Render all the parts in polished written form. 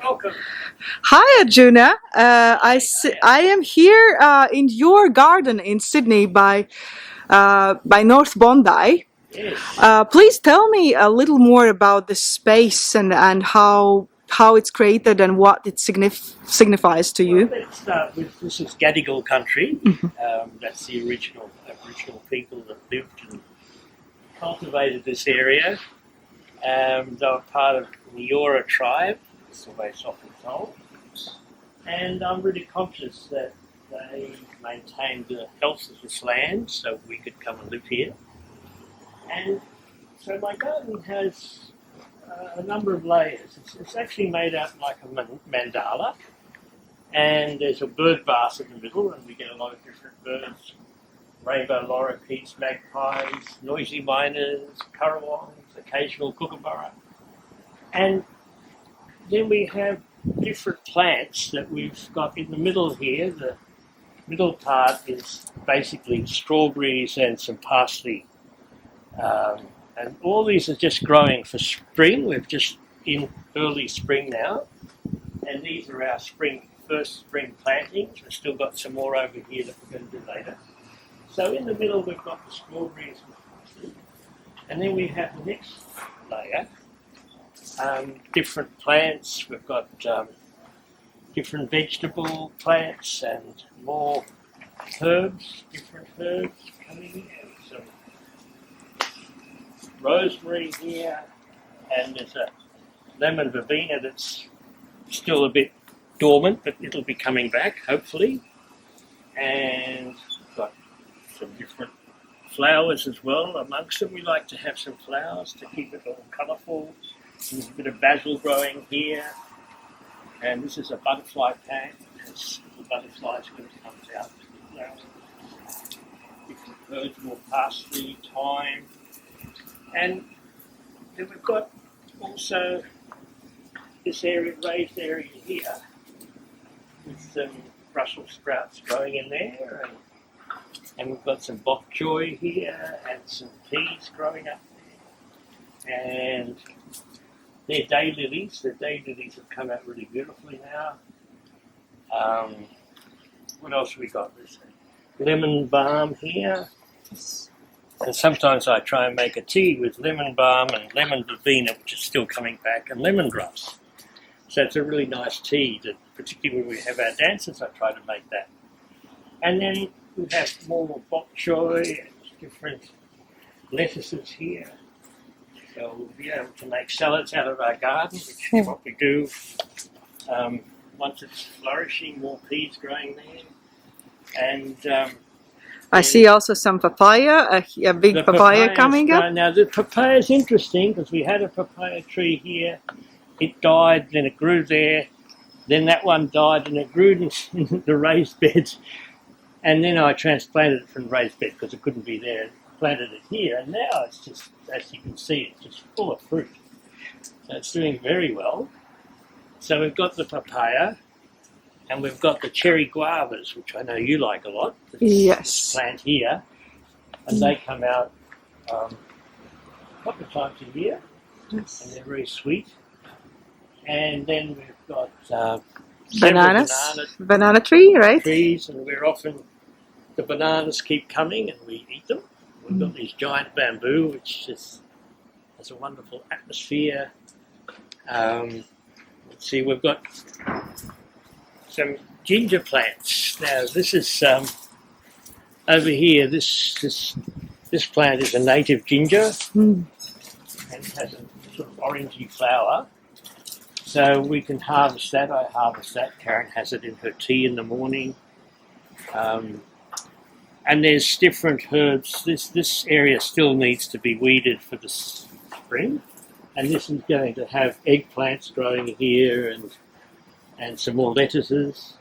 Welcome. Hi, Arjuna. I am here in your garden in Sydney by North Bondi. Yes. Please tell me a little more about the space and how it's created and what it signifies to Well, you. let's start with this is Gadigal country. That's the original Aboriginal people that lived and cultivated this area. They were part of the Eora tribe. That's the way it's often told. And I'm really conscious that they maintained the health of this land so we could come and live here. And so my garden has a number of layers. It's actually made out like a mandala, and there's a bird bath in the middle, and we get a lot of different birds: rainbow lorikeets, magpies, noisy miners, currawongs, occasional kookaburra. And then we have different plants that we've got in the middle here. The middle part is basically strawberries and some parsley. And all these are just growing for spring. We're just in early spring now. And these are our first spring plantings. We've still got some more over here that we're going to do later. So in the middle we've got the strawberries and parsley. And then we have the next layer. Different plants. We've got different vegetable plants and more herbs, different herbs coming in. Some rosemary here, and there's a lemon verbena that's still a bit dormant, but it'll be coming back hopefully. And we've got some different flowers as well amongst them. We like to have some flowers to keep it all colourful. There's a bit of basil growing here, and this is a butterfly plant. It has little butterflies when it comes out. Different herbs, more parsley, thyme. And then we've got also this area, raised area here, with some Brussels sprouts growing in there, and we've got some bok choy here, and some peas growing up there. And they're daylilies. The daylilies have come out really beautifully now. What else have we got? There's lemon balm here. And sometimes I try and make a tea with lemon balm and lemon verbena, which is still coming back, and lemongrass. So it's a really nice tea, that particularly when we have our dances, I try to make that. And then we have more bok choy and different lettuces here. So we'll be able to make salads out of our garden, which is what we do. Once it's flourishing, more peas growing there. And I see also some papaya, a big papaya coming up. Now the papaya is interesting because we had a papaya tree here. It died, then it grew there. Then that one died and it grew in the raised beds. And then I transplanted it from the raised bed because it couldn't be there. Planted it here, and now it's just, as you can see, it's just full of fruit. So it's doing very well. So we've got the papaya, and we've got the cherry guavas, which I know you like a lot. Yes. This plant here, and they come out a couple of times a year, Yes. and they're very sweet. And then we've got banana tree, right? trees, and the bananas keep coming, and we eat them. We've got these giant bamboo, which just has a wonderful atmosphere. Let's see, we've got some ginger plants. Now, this is over here. This plant is a native ginger, and it has a sort of orangey flower. So we can harvest that. I harvest that. Karen has it in her tea in the morning. And there's different herbs. This area still needs to be weeded for the spring. And this is going to have eggplants growing here and some more lettuces.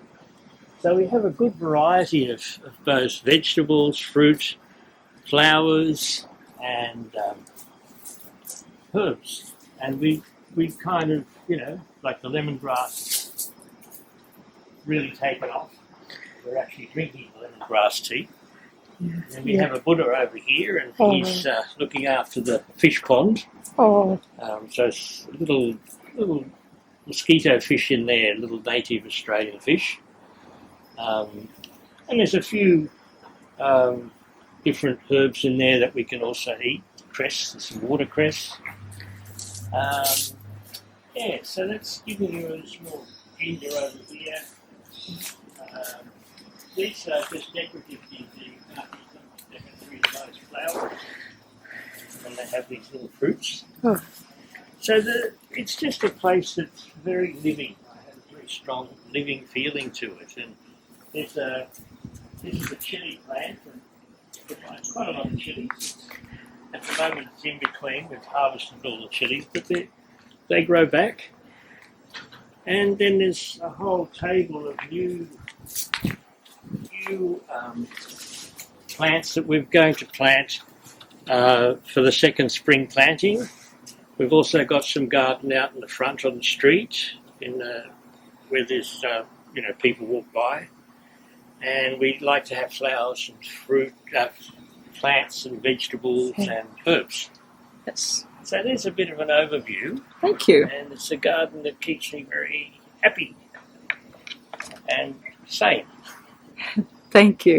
So we have a good variety of both vegetables, fruit, flowers, and herbs. And we kind of, like the lemongrass, really taken off. We're actually drinking lemongrass tea. And we have a Buddha over here, and he's looking after the fish pond. Oh. So it's a little mosquito fish in there, little native Australian fish. And there's a few different herbs in there that we can also eat. Cress, there's some watercress. Yeah, so that's giving you a small ginger over here. These are just decorative things. You can't use them. They have really nice flowers. And they have these little fruits. Oh. So it's just a place that's very living. It has a very strong living feeling to it. And this is a chili plant. And it's quite a lot of chilies. At the moment it's in between. We've harvested all the chilies, but they grow back. And then there's a whole table of new plants that we're going to plant for the second spring planting. We've also got some garden out in the front on the street, where there's people walk by, and we'd like to have flowers and fruit, plants and vegetables and herbs. Yes. So there's a bit of an overview. Thank you. And it's a garden that keeps me very happy and sane. Thank you.